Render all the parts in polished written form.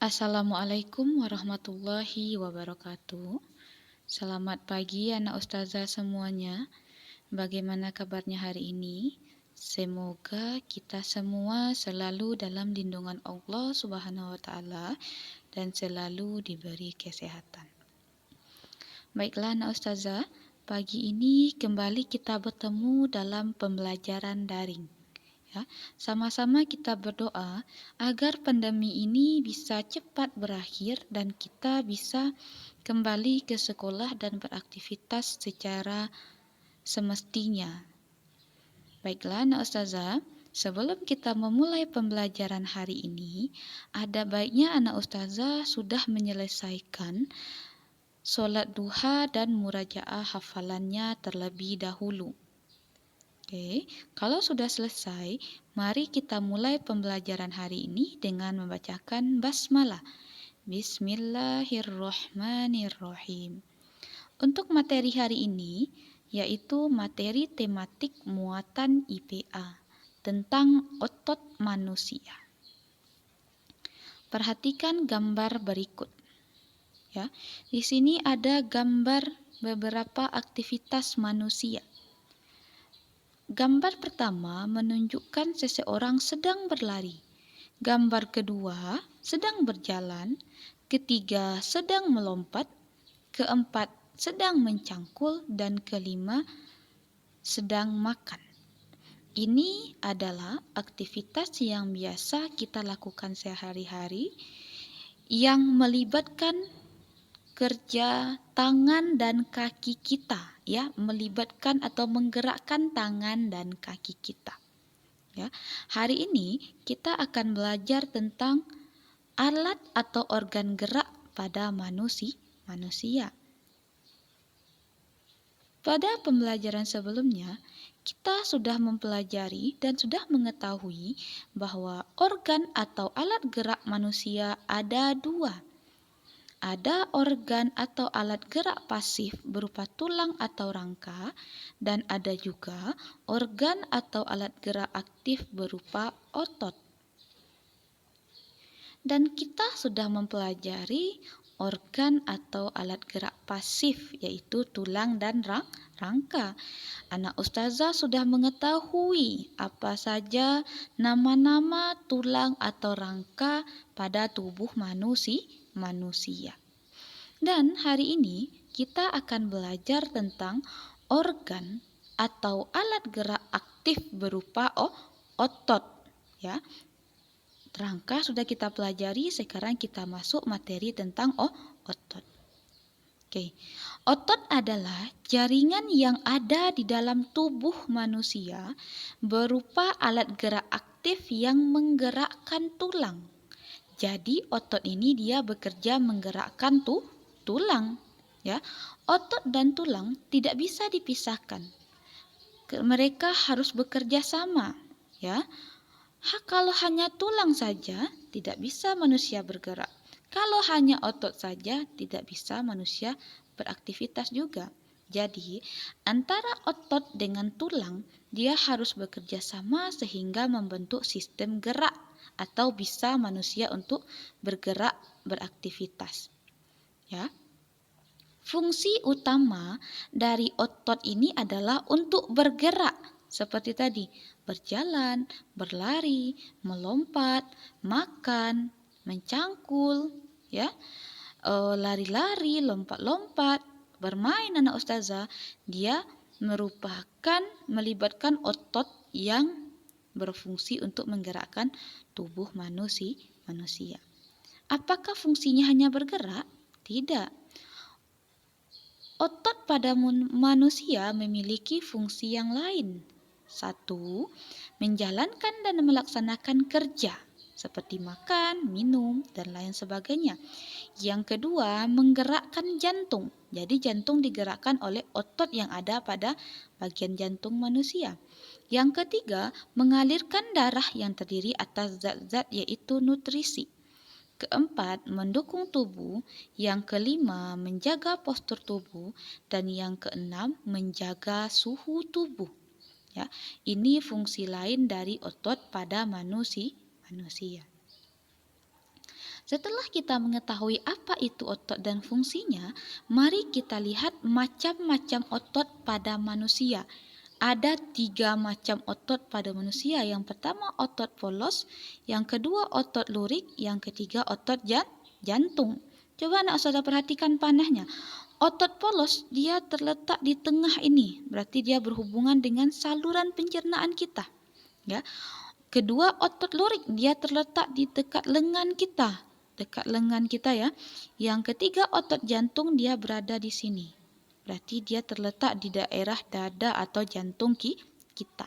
Assalamualaikum warahmatullahi wabarakatuh. Selamat pagi anak ustazah semuanya. Bagaimana kabarnya hari ini? Semoga kita semua selalu dalam lindungan Allah Subhanahu wa taala dan selalu diberi kesehatan. Baiklah anak ustazah, pagi ini kembali kita bertemu dalam pembelajaran daring. Ya, sama-sama kita berdoa agar pandemi ini bisa cepat berakhir dan kita bisa kembali ke sekolah dan beraktivitas secara semestinya. Baiklah, anak ustazah, sebelum kita memulai pembelajaran hari ini, ada baiknya anak ustazah sudah menyelesaikan sholat duha dan murajaah hafalannya terlebih dahulu. Oke, kalau sudah selesai, mari kita mulai pembelajaran hari ini dengan membacakan basmalah. Bismillahirrohmanirrohim. Untuk materi hari ini, yaitu materi tematik muatan IPA tentang otot manusia. Perhatikan gambar berikut. Ya, di sini ada gambar beberapa aktivitas manusia. Gambar pertama menunjukkan seseorang sedang berlari. Gambar kedua sedang berjalan. Ketiga sedang melompat. Keempat sedang mencangkul. Dan kelima sedang makan. Ini adalah aktivitas yang biasa kita lakukan sehari-hari yang melibatkan kerja tangan dan kaki kita, ya, melibatkan atau menggerakkan tangan dan kaki kita. Ya, hari ini kita akan belajar tentang alat atau organ gerak pada manusia. Pada pembelajaran sebelumnya, kita sudah mempelajari dan sudah mengetahui bahwa organ atau alat gerak manusia ada dua. Ada organ atau alat gerak pasif berupa tulang atau rangka, dan ada juga organ atau alat gerak aktif berupa otot. Dan kita sudah mempelajari organ atau alat gerak pasif, yaitu tulang dan rangka. Anak ustazah sudah mengetahui apa saja nama-nama tulang atau rangka pada tubuh manusia. Dan hari ini kita akan belajar tentang organ atau alat gerak aktif berupa otot. Ya, rangka sudah kita pelajari, sekarang kita masuk materi tentang otot. Oke, otot adalah jaringan yang ada di dalam tubuh manusia berupa alat gerak aktif yang menggerakkan tulang. Jadi otot ini dia bekerja menggerakkan tulang, ya. Otot dan tulang tidak bisa dipisahkan. Mereka harus bekerja sama, ya. Kalau hanya tulang saja tidak bisa manusia bergerak. Kalau hanya otot saja tidak bisa manusia beraktivitas juga. Jadi, antara otot dengan tulang dia harus bekerja sama sehingga membentuk sistem gerak atau bisa manusia untuk bergerak beraktivitas. Ya. Fungsi utama dari otot ini adalah untuk bergerak seperti tadi, berjalan, berlari, melompat, makan, mencangkul, ya. Lari-lari, lompat-lompat, bermain anak ustazah, dia melibatkan otot yang berfungsi untuk menggerakkan tubuh manusia. Apakah fungsinya hanya bergerak? Tidak. Otot pada manusia memiliki fungsi yang lain. 1. Menjalankan dan melaksanakan kerja seperti makan, minum, dan lain sebagainya. Yang kedua, menggerakkan jantung. Jadi jantung digerakkan oleh otot yang ada pada bagian jantung manusia. Yang ketiga, mengalirkan darah yang terdiri atas zat-zat yaitu nutrisi. Keempat, mendukung tubuh. Yang kelima, menjaga postur tubuh. Dan yang keenam, menjaga suhu tubuh. Ya, ini fungsi lain dari otot pada manusia. Setelah kita mengetahui apa itu otot dan fungsinya, mari kita lihat macam-macam otot pada manusia. Ada 3 macam otot pada manusia. Yang pertama otot polos, yang kedua otot lurik, yang ketiga otot jantung. Coba anak saudara perhatikan panahnya. Otot polos dia terletak di tengah ini, berarti dia berhubungan dengan saluran pencernaan kita. Ya. Kedua otot lurik dia terletak di dekat lengan kita. Dekat lengan kita ya. Yang ketiga otot jantung dia berada di sini. Berarti dia terletak di daerah dada atau jantung kita.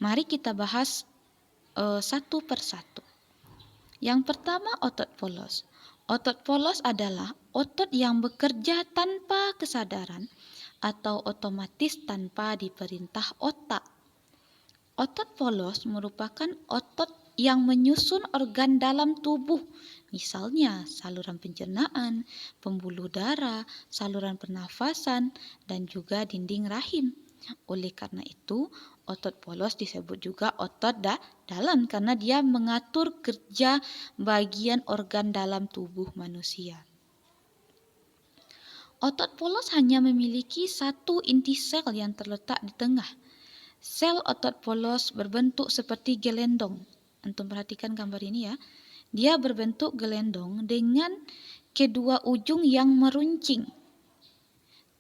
Mari kita bahas satu persatu. Yang pertama otot polos. Otot polos adalah otot yang bekerja tanpa kesadaran atau otomatis tanpa diperintah otak. Otot polos merupakan otot yang menyusun organ dalam tubuh, misalnya saluran pencernaan, pembuluh darah, saluran pernafasan, dan juga dinding rahim. Oleh karena itu, otot polos disebut juga otot dalam karena dia mengatur kerja bagian organ dalam tubuh manusia. Otot polos hanya memiliki satu inti sel yang terletak di tengah. Sel otot polos berbentuk seperti gelendong. Antum perhatikan gambar ini ya. Dia berbentuk gelendong dengan kedua ujung yang meruncing.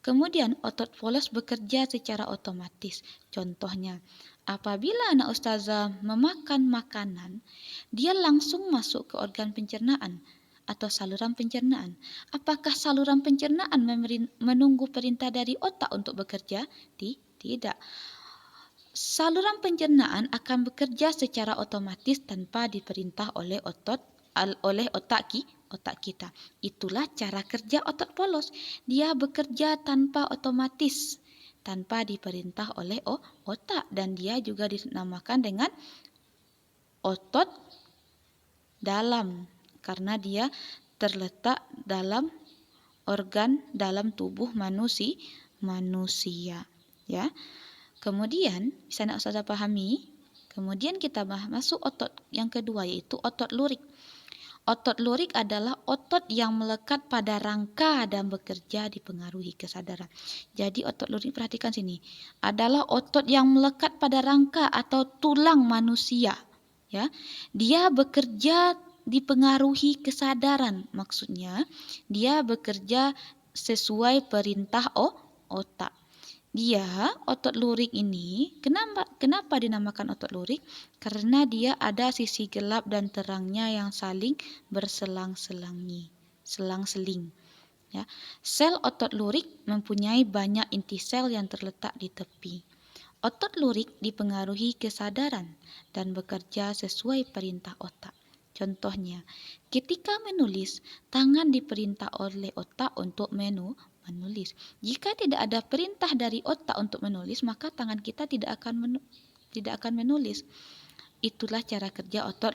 Kemudian otot polos bekerja secara otomatis. Contohnya, apabila anak ustazah memakan makanan, dia langsung masuk ke organ pencernaan atau saluran pencernaan. Apakah saluran pencernaan menunggu perintah dari otak untuk bekerja? Tidak. Saluran pencernaan akan bekerja secara otomatis tanpa diperintah oleh otak kita. Itulah cara kerja otot polos. Dia bekerja tanpa otomatis, tanpa diperintah oleh otak, dan dia juga dinamakan dengan otot dalam karena dia terletak dalam organ dalam tubuh manusia, ya. Kemudian, bisa anak saudara pahami, kemudian kita masuk otot yang kedua yaitu otot lurik. Otot lurik adalah otot yang melekat pada rangka dan bekerja dipengaruhi kesadaran. Jadi otot lurik, perhatikan sini, adalah otot yang melekat pada rangka atau tulang manusia. Ya, dia bekerja dipengaruhi kesadaran. Maksudnya, dia bekerja sesuai perintah otak. Otot lurik ini, kenapa dinamakan otot lurik? Karena dia ada sisi gelap dan terangnya yang saling berselang-seling. Ya. Sel otot lurik mempunyai banyak inti sel yang terletak di tepi. Otot lurik dipengaruhi kesadaran dan bekerja sesuai perintah otak. Contohnya, ketika menulis, tangan diperintah oleh otak untuk menulis. Jika tidak ada perintah dari otak untuk menulis, maka tangan kita tidak akan menulis. Itulah cara kerja otot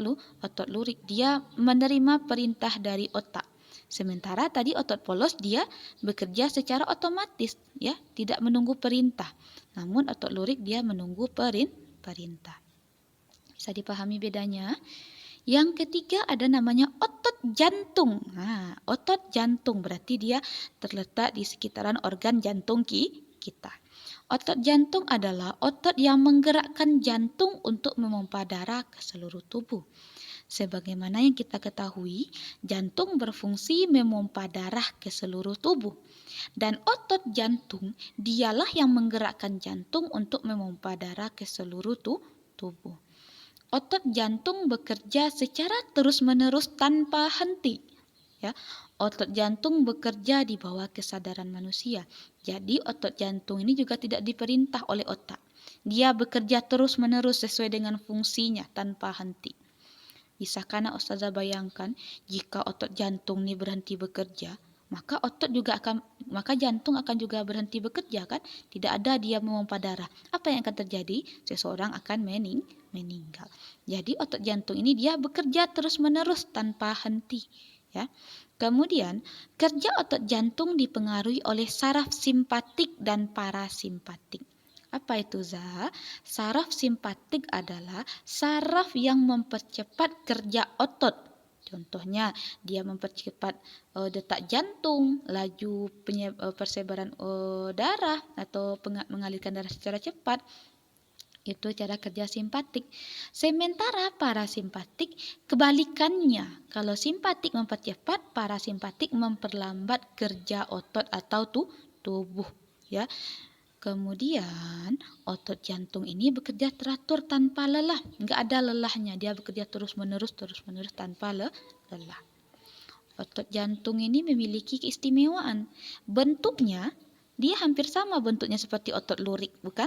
lurik. Dia menerima perintah dari otak. Sementara tadi otot polos dia bekerja secara otomatis, ya, tidak menunggu perintah. Namun otot lurik dia menunggu perintah. Bisa dipahami bedanya? Yang ketiga ada namanya otot jantung. Nah, otot jantung berarti dia terletak di sekitaran organ jantung kita. Otot jantung adalah otot yang menggerakkan jantung untuk memompa darah ke seluruh tubuh. Sebagaimana yang kita ketahui, jantung berfungsi memompa darah ke seluruh tubuh. Dan otot jantung dialah yang menggerakkan jantung untuk memompa darah ke seluruh tubuh. Otot jantung bekerja secara terus-menerus tanpa henti. Ya, otot jantung bekerja di bawah kesadaran manusia. Jadi otot jantung ini juga tidak diperintah oleh otak. Dia bekerja terus-menerus sesuai dengan fungsinya tanpa henti. Bisakah anak ustazah bayangkan jika otot jantung ini berhenti bekerja, maka jantung akan juga berhenti bekerja, kan? Tidak ada dia memompa darah. Apa yang akan terjadi? Seseorang akan meninggal. Jadi otot jantung ini dia bekerja terus-menerus tanpa henti, ya. Kemudian, kerja otot jantung dipengaruhi oleh saraf simpatik dan parasimpatik. Apa itu, Za? Saraf simpatik adalah saraf yang mempercepat kerja otot. Contohnya, dia mempercepat detak jantung, laju persebaran darah atau mengalirkan darah secara cepat. Itu cara kerja simpatik. Sementara parasimpatik kebalikannya. Kalau simpatik mempercepat, parasimpatik memperlambat kerja otot atau tubuh, ya. Kemudian otot jantung ini bekerja teratur tanpa lelah, nggak ada lelahnya, dia bekerja terus-menerus tanpa lelah. Otot jantung ini memiliki keistimewaan. Bentuknya, dia hampir sama bentuknya seperti otot lurik, bukan?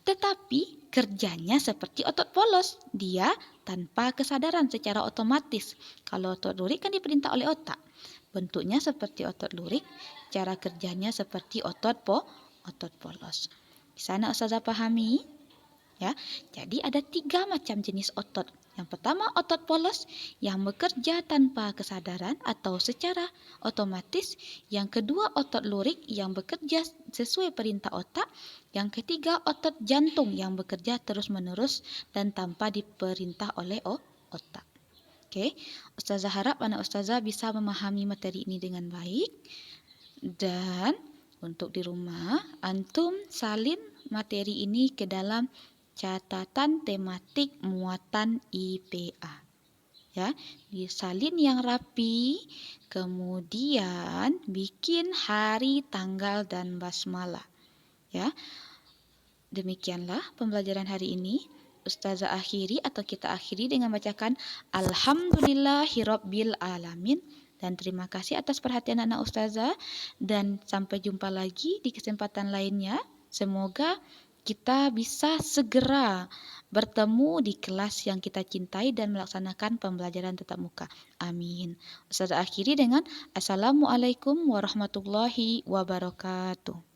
Tetapi kerjanya seperti otot polos, dia tanpa kesadaran secara otomatis. Kalau otot lurik kan diperintah oleh otak. Bentuknya seperti otot lurik, cara kerjanya seperti otot polos. Di sana Ustazah pahami? Ya, jadi ada 3 macam jenis otot. Yang pertama otot polos yang bekerja tanpa kesadaran atau secara otomatis. Yang kedua otot lurik yang bekerja sesuai perintah otak. Yang ketiga otot jantung yang bekerja terus-menerus dan tanpa diperintah oleh otak. Oke, Ustazah harap anak Ustazah bisa memahami materi ini dengan baik. Dan untuk di rumah, antum salin materi ini ke dalam catatan tematik muatan IPA. Ya, disalin yang rapi, kemudian bikin hari, tanggal, dan basmalah. Ya, demikianlah pembelajaran hari ini. Ustazah akhiri atau kita akhiri dengan bacakan Alhamdulillahirabbil alamin. Dan terima kasih atas perhatian anak Ustazah. Dan sampai jumpa lagi di kesempatan lainnya. Semoga kita bisa segera bertemu di kelas yang kita cintai dan melaksanakan pembelajaran tatap muka. Amin. Ustazah akhiri dengan Assalamualaikum warahmatullahi wabarakatuh.